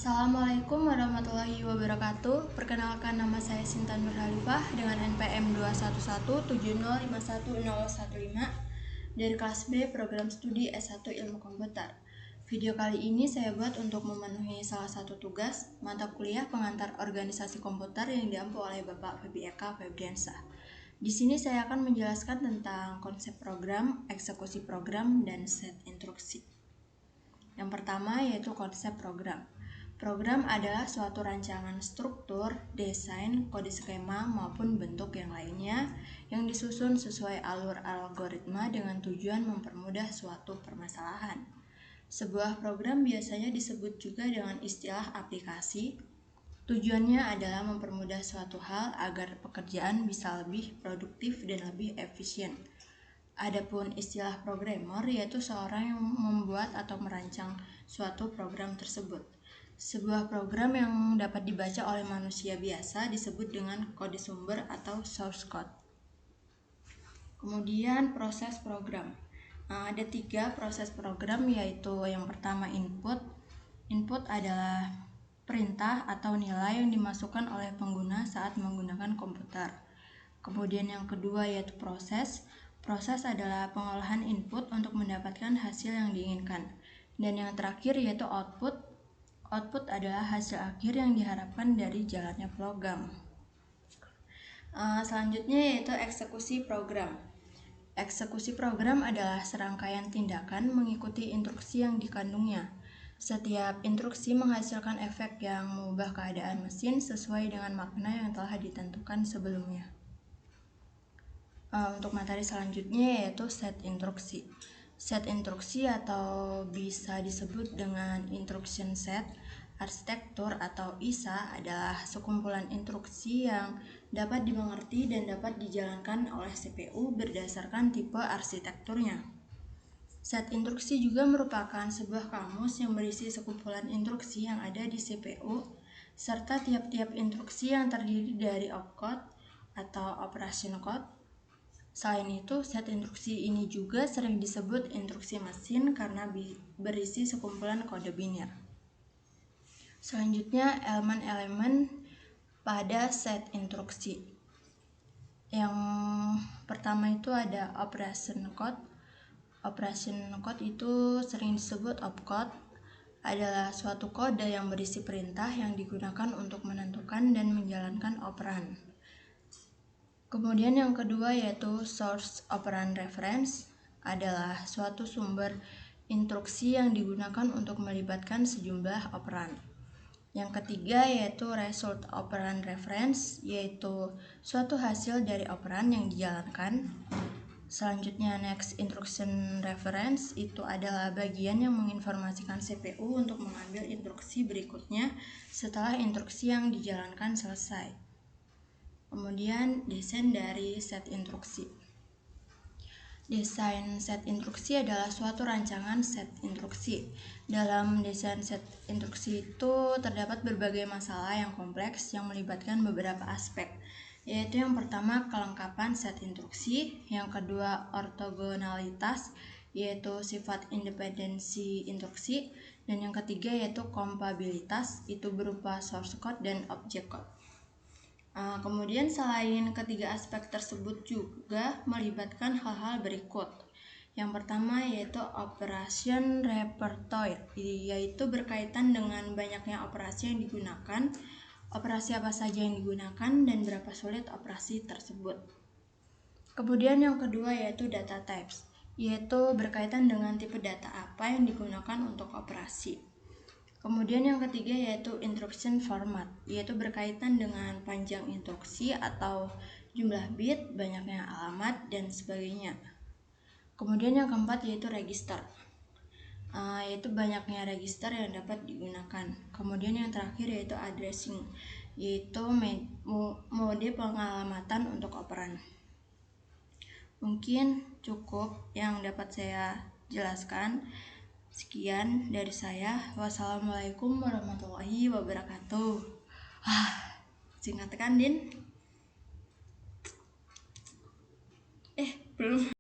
Assalamualaikum warahmatullahi wabarakatuh. Perkenalkan, nama saya Sinta Nurhalifah dengan NPM 21170511015 dari kelas B Program Studi S1 Ilmu Komputer. Video kali ini saya buat untuk memenuhi salah satu tugas mata kuliah pengantar organisasi komputer yang diampu oleh Bapak Febi Eka Febriansah. Di sini saya akan menjelaskan tentang konsep program, eksekusi program, dan set instruksi. Yang pertama yaitu konsep program. Program adalah suatu rancangan struktur, desain, kode skema, maupun bentuk yang lainnya yang disusun sesuai alur algoritma dengan tujuan mempermudah suatu permasalahan. Sebuah program biasanya disebut juga dengan istilah aplikasi. Tujuannya adalah mempermudah suatu hal agar pekerjaan bisa lebih produktif dan lebih efisien. Adapun istilah programmer yaitu seorang yang membuat atau merancang suatu program tersebut. Sebuah program yang dapat dibaca oleh manusia biasa disebut dengan kode sumber atau source code. Kemudian proses program. Ada 3 proses program, yaitu yang pertama input. Input adalah perintah atau nilai yang dimasukkan oleh pengguna saat menggunakan komputer. Kemudian yang kedua yaitu proses. Proses adalah pengolahan input untuk mendapatkan hasil yang diinginkan. Dan yang terakhir yaitu output. Output adalah hasil akhir yang diharapkan dari jalannya program. Selanjutnya yaitu eksekusi program. Eksekusi program adalah serangkaian tindakan mengikuti instruksi yang dikandungnya. Setiap instruksi menghasilkan efek yang mengubah keadaan mesin sesuai dengan makna yang telah ditentukan sebelumnya. Untuk materi selanjutnya yaitu set instruksi. Set instruksi atau bisa disebut dengan instruction set, arsitektur atau ISA adalah sekumpulan instruksi yang dapat dimengerti dan dapat dijalankan oleh CPU berdasarkan tipe arsitekturnya. Set instruksi juga merupakan sebuah kamus yang berisi sekumpulan instruksi yang ada di CPU serta tiap-tiap instruksi yang terdiri dari opcode atau operation code. Selain itu, set instruksi ini juga sering disebut instruksi mesin karena berisi sekumpulan kode biner. Selanjutnya, elemen-elemen pada set instruksi. Yang pertama itu ada operation code. Operation code itu sering disebut opcode, adalah suatu kode yang berisi perintah yang digunakan untuk menentukan dan menjalankan operan. Kemudian yang kedua yaitu source operand reference, adalah suatu sumber instruksi yang digunakan untuk melibatkan sejumlah operan. Yang ketiga yaitu result operand reference, yaitu suatu hasil dari operan yang dijalankan. Selanjutnya next instruction reference itu adalah bagian yang menginformasikan CPU untuk mengambil instruksi berikutnya setelah instruksi yang dijalankan selesai. Kemudian desain dari set instruksi. Desain set instruksi adalah suatu rancangan set instruksi. Dalam desain set instruksi itu terdapat berbagai masalah yang kompleks yang melibatkan beberapa aspek, yaitu yang pertama kelengkapan set instruksi, yang kedua ortogonalitas, yaitu sifat independensi instruksi, dan yang ketiga yaitu kompatibilitas, itu berupa source code dan object code. Kemudian selain ketiga aspek tersebut juga melibatkan hal-hal berikut. Yang pertama yaitu operation repertoire, yaitu berkaitan dengan banyaknya operasi yang digunakan, operasi apa saja yang digunakan, dan berapa sulit operasi tersebut. Kemudian yang kedua yaitu data types, yaitu berkaitan dengan tipe data apa yang digunakan untuk operasi. Kemudian yang ketiga yaitu instruction format, yaitu berkaitan dengan panjang instruksi atau jumlah bit, banyaknya alamat, dan sebagainya. Kemudian yang keempat yaitu register, yaitu banyaknya register yang dapat digunakan. Kemudian yang terakhir yaitu addressing, yaitu mode pengalamatan untuk operan. Mungkin cukup yang dapat saya jelaskan. Sekian dari saya. Wassalamualaikum warahmatullahi wabarakatuh. Singkat kan, Din? Belum.